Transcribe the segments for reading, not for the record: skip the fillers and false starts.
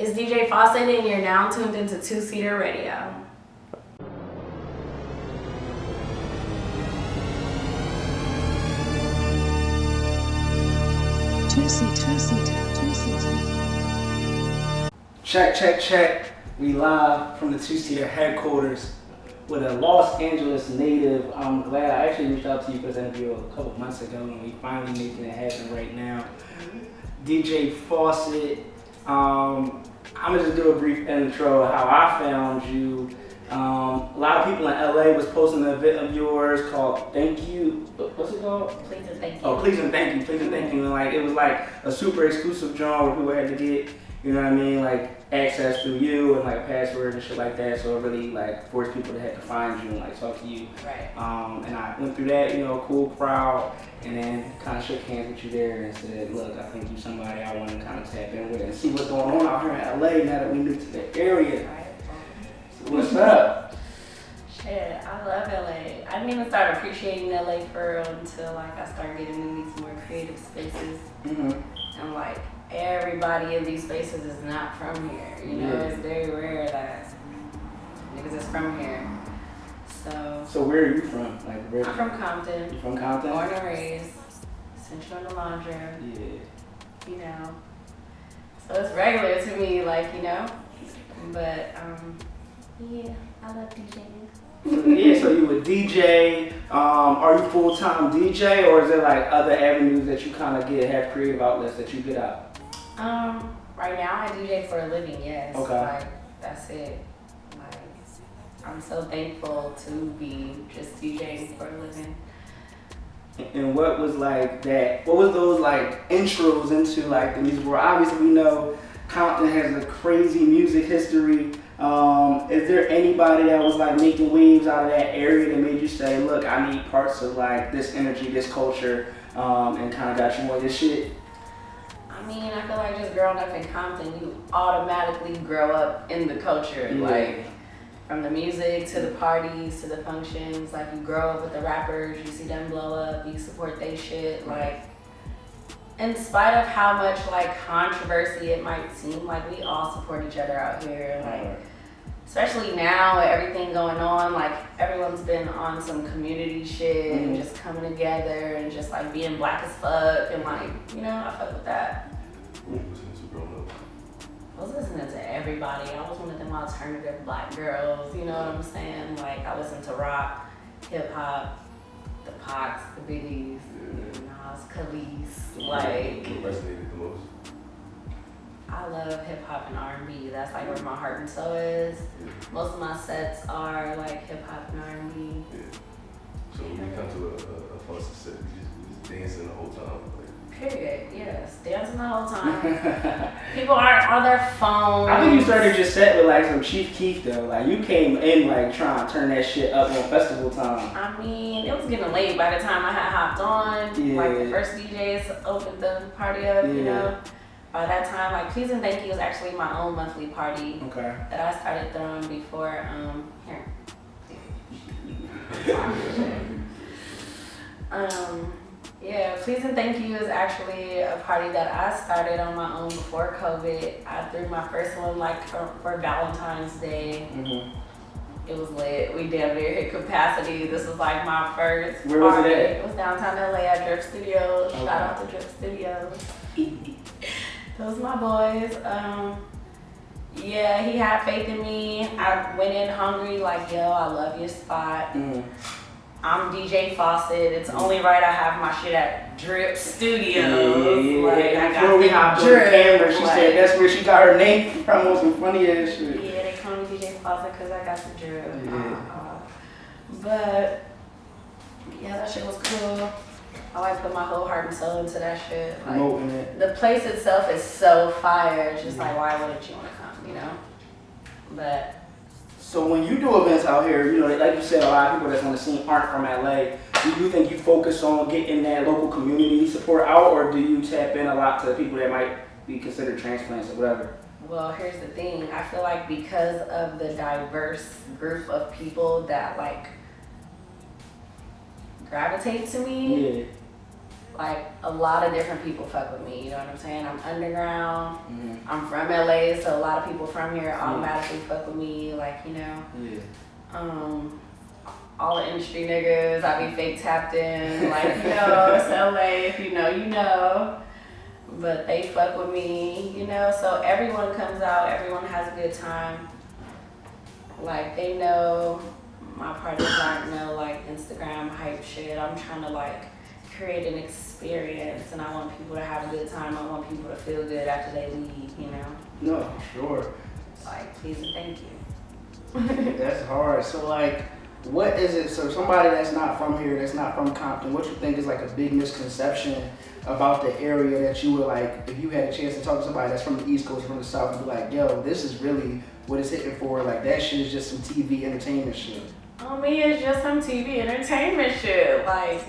It's DJ Faucet and you're now tuned into 2SEATER Radio. Check. We live from the 2SEATER headquarters with a Los Angeles native. I'm glad I actually reached out to you for this interview a couple months ago, and we finally making it happen right now. DJ Faucet. I'm gonna just do a brief intro of how I found you. A lot of people in LA was posting a bit of yours called Thank You. What's it called? Please and thank you. Oh, Please and Thank You. And like it was like a super exclusive genre where people had to get, you know what I mean, like access through you and like passwords and shit like that. So it really like forced people to have to find you and like talk to you. Right. And I went through that, you know, cool crowd, and then kind of shook hands with you there and said, look, I think you're somebody I want to kind of tap in with and see what's going on out here in LA now that we moved to the area. Right. So what's up? Shit, I love LA. I didn't even start appreciating LA for real until like I started getting in these more creative spaces. And like everybody in these spaces is not from here. You know, it's very rare that niggas is from here. So where are you from? Like where? I'm from Compton. You from Compton? Born and raised. Central and Laundry. Yeah. You know. So it's regular to me, like, you know. But yeah, I love DJing. So you a DJ. Are you full-time DJ, or is there like other avenues that you kind of have creative outlets that you get out? Right now I DJ for a living, yes. Okay. Like, that's it. Like, I'm so thankful to be just DJing for a living. And what was like that? What was those like intros into like the music world? Obviously, we know Compton has a crazy music history. Is there anybody that was like making waves out of that area that made you say, look, I need parts of like this energy, this culture, and kind of got you on this shit? I mean, I feel like just growing up in Compton, you automatically grow up in the culture. Yeah. Like, from the music to the parties to the functions, like you grow up with the rappers, you see them blow up, you support they shit. Like, in spite of how much like controversy it might seem, like we all support each other out here. Like, especially now with everything going on, like everyone's been on some community shit and just coming together and just like being black as fuck and like, you know, I fuck with that. What were you listening to growing up? I was listening to everybody. I was one of them alternative black girls, you know what I'm saying? Like, I listened to rock, hip hop, the Pox, the Biggies, Nas, Khalees, like. What resonated the most? I love hip hop and R&B. That's like where my heart and soul is. Yeah. Most of my sets are like hip hop and R&B. Yeah. So when you come to a Faucet set, you just dancing the whole time. Like. Period. Yes, dancing the whole time. People aren't on their phones. I think you started your set with like some Chief Keef though. Like you came in like trying to turn that shit up on festival time. I mean, it was getting late by the time I had hopped on. Yeah. Like the first DJs opened the party up, you know. By that time, like Please and Thank You was actually my own monthly party that I started throwing before. Here. Yeah, Please and Thank You is actually a party that I started on my own before COVID. I threw my first one like for Valentine's Day. It was lit. We damn near hit capacity. This was like my first Where was party. it at? It was downtown LA at Drip Studios. Shout out to Drip Studios. Those my boys. Yeah, he had faith in me. I went in hungry, like, yo, I love your spot. I'm DJ Faucet. It's only right I have my shit at Drip Studios. Like, I got before we hopped on the camera, she said that's where she got her name from. On some funny ass shit. Yeah, they call me DJ Faucet because I got the drip. But yeah, that shit was cool. I like put my whole heart and soul into that shit. Like, Promoting it. The place itself is so fire. It's just like, why wouldn't you want to come, you know? But so when you do events out here, you know, like you said, a lot of people that's on the scene aren't from LA. Do you think you focus on getting that local community support out, or do you tap in a lot to people that might be considered transplants or whatever? Well, here's the thing. I feel like because of the diverse group of people that like gravitate to me, like a lot of different people fuck with me, you know what I'm saying? I'm underground, I'm from LA, so a lot of people from here automatically fuck with me, like, you know. All the industry niggas, I be fake tapped in, like, you know, it's LA, if you know, you know. But they fuck with me, you know, so everyone comes out, everyone has a good time. Like, they know my partners aren't no, like, Instagram hype shit. I'm trying to, like, create an experience, and I want people to have a good time. I want people to feel good after they leave, you know? No, for sure. Like, please and thank you. That's hard. So, like, what is it? So, somebody that's not from here, that's not from Compton, what you think is, like, a big misconception about the area that you would, like, if you had a chance to talk to somebody that's from the East Coast, from the South, and be like, yo, this is really what it's hitting for. Like, that shit is just some TV entertainment shit. On me, it's just some TV entertainment shit. Like,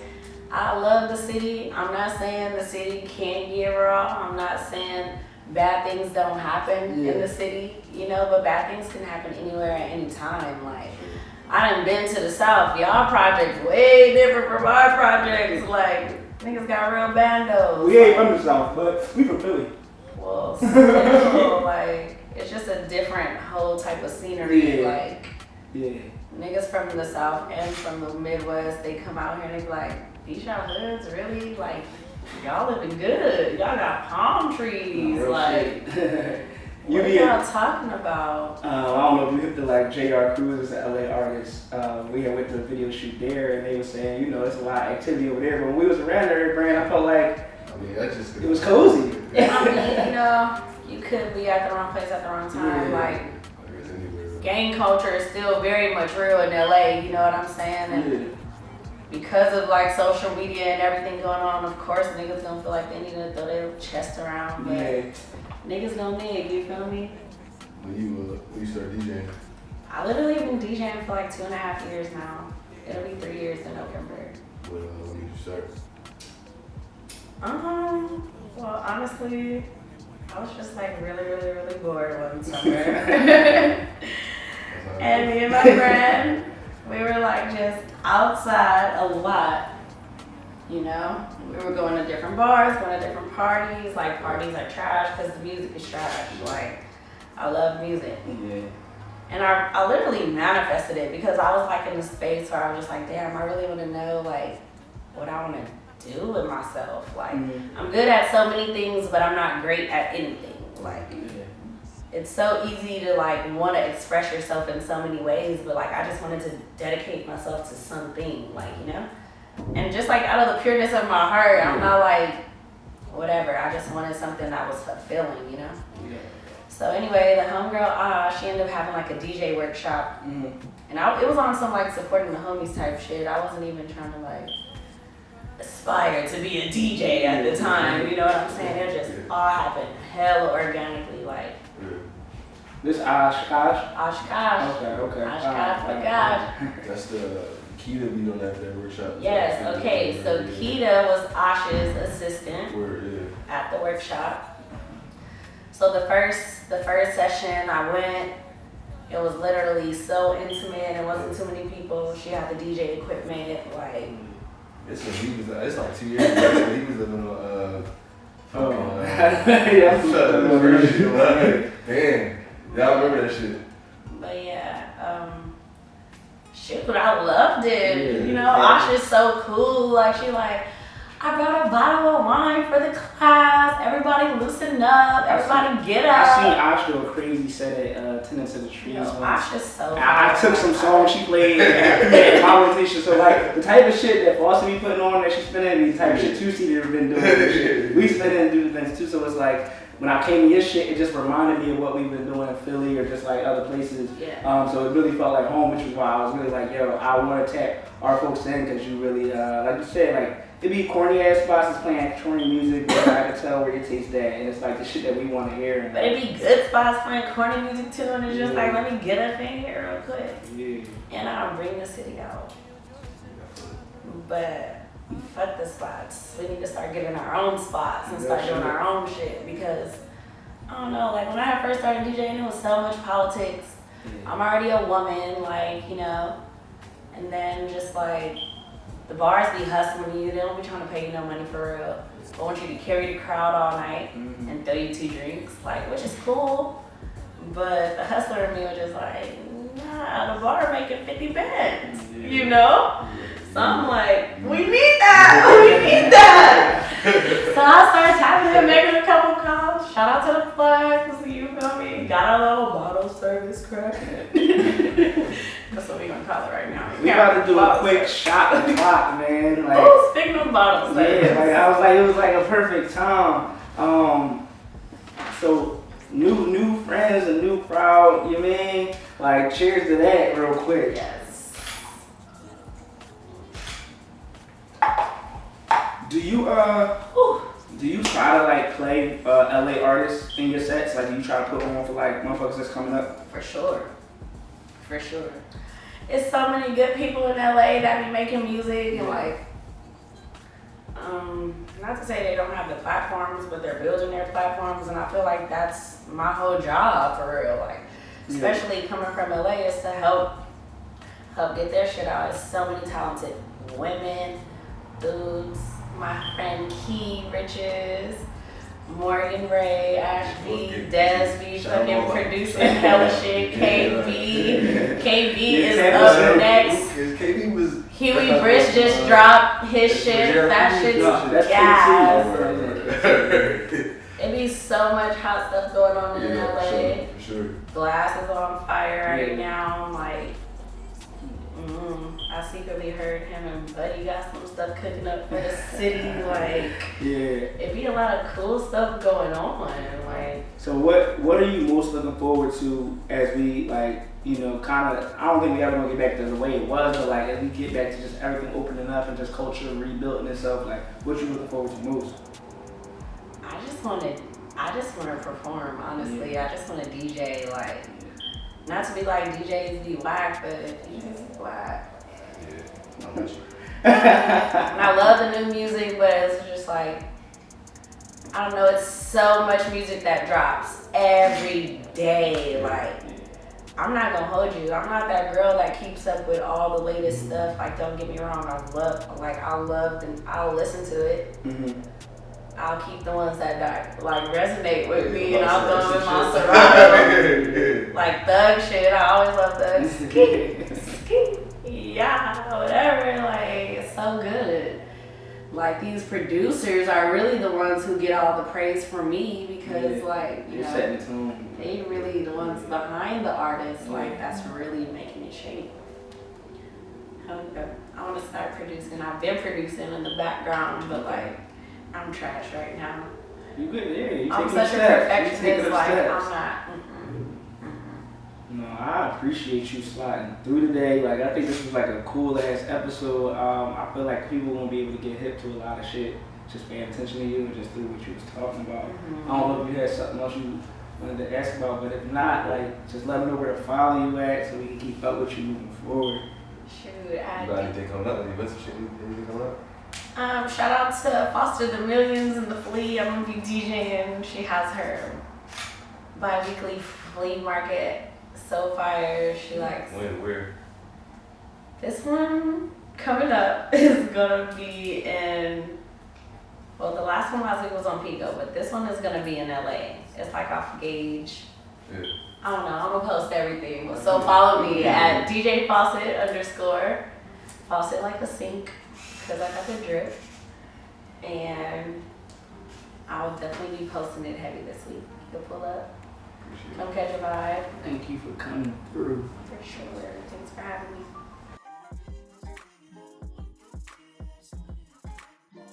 I love the city. I'm not saying the city can't get raw. I'm not saying bad things don't happen in the city, you know, but bad things can happen anywhere at any time. Like, I done been to the South. Y'all projects way different from our projects. Like, niggas got real bandos. We ain't from the South, but we from Philly. Well, still, like, it's just a different whole type of scenery. Like, niggas from the South and from the Midwest, they come out here and they be like, these y'all hoods, really? Like, y'all living good. Y'all got palm trees. Like, what are y'all talking about? I don't know if you hit the, like, J.R. Cruz is an LA artist. We had went to a video shoot there, and they were saying, you know, there's a lot of activity over there. But when we was around there, Brand, I felt like it was cozy. I mean, you know, you could be at the wrong place at the wrong time. Like, gang culture is still very much real in LA, you know what I'm saying? And because of, like, social media and everything going on, of course niggas gonna feel like they need to throw their chest around, but niggas gonna nig, you feel me? When you start DJing? I literally been DJing for like 2.5 years now. It'll be 3 years in November. When did you start? Well, honestly, I was just like really bored one summer. And me and my friend, we were like just outside a lot, you know? We were going to different bars, going to different parties. Like, parties are trash because the music is trash. Like, I love music. And I literally manifested it because I was like in a space where I was just like, damn, I really want to know like what I want to do with myself. Like, I'm good at so many things, but I'm not great at anything. Like, it's so easy to like want to express yourself in so many ways, but like I just wanted to dedicate myself to something, like, you know? And just like out of the pureness of my heart, I'm not like, whatever, I just wanted something that was fulfilling, you know? So anyway, the homegirl, she ended up having like a DJ workshop. And it was on some like supporting the homies type shit. I wasn't even trying to like aspire to be a DJ at the time, you know what I'm saying? It just all happened hella organically, like. This Oshkosh? Oshkosh. Okay. Oshkosh, my gosh. That's the Keita beat on that workshop. Yes, okay, so Keita was Osh's assistant at the workshop. So the first session I went, it was literally so intimate, it wasn't too many people. She had the DJ equipment, like. It's like 2 years ago, he was living on, damn. Y'all remember that shit. But yeah, shoot, I loved it. You know, Asha's so cool. Like, she like, I brought a bottle of wine for the class. Everybody loosen up. Everybody get up. I seen Asha a crazy set at Tenants of the Trees. Asha's so I took some songs she played at my rotation. So like the type of shit that Faucet be putting on that she's spinning, the type of shit 2SEATER been doing. We spin and do events too. So it's like when I came to your shit, it just reminded me of what we've been doing in Philly or just like other places. So it really felt like home, which is why I was really like, yo, I want to tap our folks in because you really, like you said, like. It'd be corny ass spots that's playing corny music, but I can tell where your taste at, and it's like the shit that we want to hear. But it'd be good spots playing corny music too, and it's just like, let me get up in here real quick. And I'll bring the city out. But fuck the spots. We need to start getting our own spots and start doing our own shit because, I don't know, like when I first started DJing, it was so much politics. I'm already a woman, like, you know, and then just like, The bars be hustling you. They don't be trying to pay you no money for real. They want you to carry the crowd all night and throw you 2 drinks, like, which is cool. But the hustler in me was just like, nah, the bar making 50 bands, you know? So I'm like, we need that, we need that. So I started tapping and making a couple calls. Shout out to the plugs, you feel me? Got a little bottle service cracking. That's what we gonna call it right now. We about to do a quick shot and clock, man. Like, oh, speaking of bottle service. yeah, like I was like, it was like a perfect time. So new friends, a new crowd, you mean? Like, cheers to that real quick. Yes. Do you try to like play LA artists in your sets? Like, do you try to put on for like motherfuckers that's coming up? For sure. For sure. It's so many good people in LA that be making music and like, not to say they don't have the platforms, but they're building their platforms, and I feel like that's my whole job for real. Like, especially coming from LA, is to help get their shit out. It's so many talented women, dudes. My friend Key Riches, Morgan Ray, Ashby, Desby, fucking producing hella shit. KB is up next. KB was. Huey Brish just dropped his shit. That shit's gas. It be so much hot stuff going on in LA. For sure. Glass is on fire right now. Like, I secretly heard him and Buddy got some stuff cooking up for the city. Like, it be a lot of cool stuff going on. Like, so what are you most looking forward to as we like, you know, kind of? I don't think we ever gonna get back to the way it was, but like as we get back to just everything opening up and just culture rebuilding itself. Like, what you looking forward to most? I just want to perform. Honestly, I just want to DJ. Like. Not to be like DJs be whack, but DJs be whack. Yeah, I'm with you. And I love the new music, but it's just like, I don't know, it's so much music that drops every day. Like, I'm not gonna hold you. I'm not that girl that keeps up with all the latest stuff. Like, don't get me wrong, I'll listen to it. I'll keep the ones that like resonate with me, and I'll throw them in my Serato. Like thug shit, I always love thug. Ski, yeah, whatever. Like, it's so good. Like, these producers are really the ones who get all the praise from me because, like, you know, they really the ones behind the artists. Like, that's really making it shake. I want to start producing. I've been producing in the background, but like, I'm trash right now. You good? Yeah, you I'm taking such a steps. perfectionist. Like, I'm not. No, I appreciate you sliding through today. Like, I think this was like a cool ass episode. I feel like people won't be able to get hip to a lot of shit just paying attention to you and just through what you was talking about. I don't know if you had something else you wanted to ask about, but if not, like, just let me know where to follow you at so we can keep up with you moving forward. Shoot, You got anything coming up? Any events and shit? Anything coming up? Shout out to Foster the Millions and the Flea. I'm gonna be DJing. She has her bi-weekly flea market. So fire. She likes. When? Where? This one coming up is gonna be in. Well, the last one last week was on Pico, but this one is gonna be in LA. It's like off Gauge. Yeah. I don't know. I'm gonna post everything. So follow me at DJ Faucet _ Faucet like a sink. Because I got the drip, and I'll definitely be posting it heavy this week. You'll pull up, come catch a vibe. Thank you for coming through. For sure. Thanks for having me.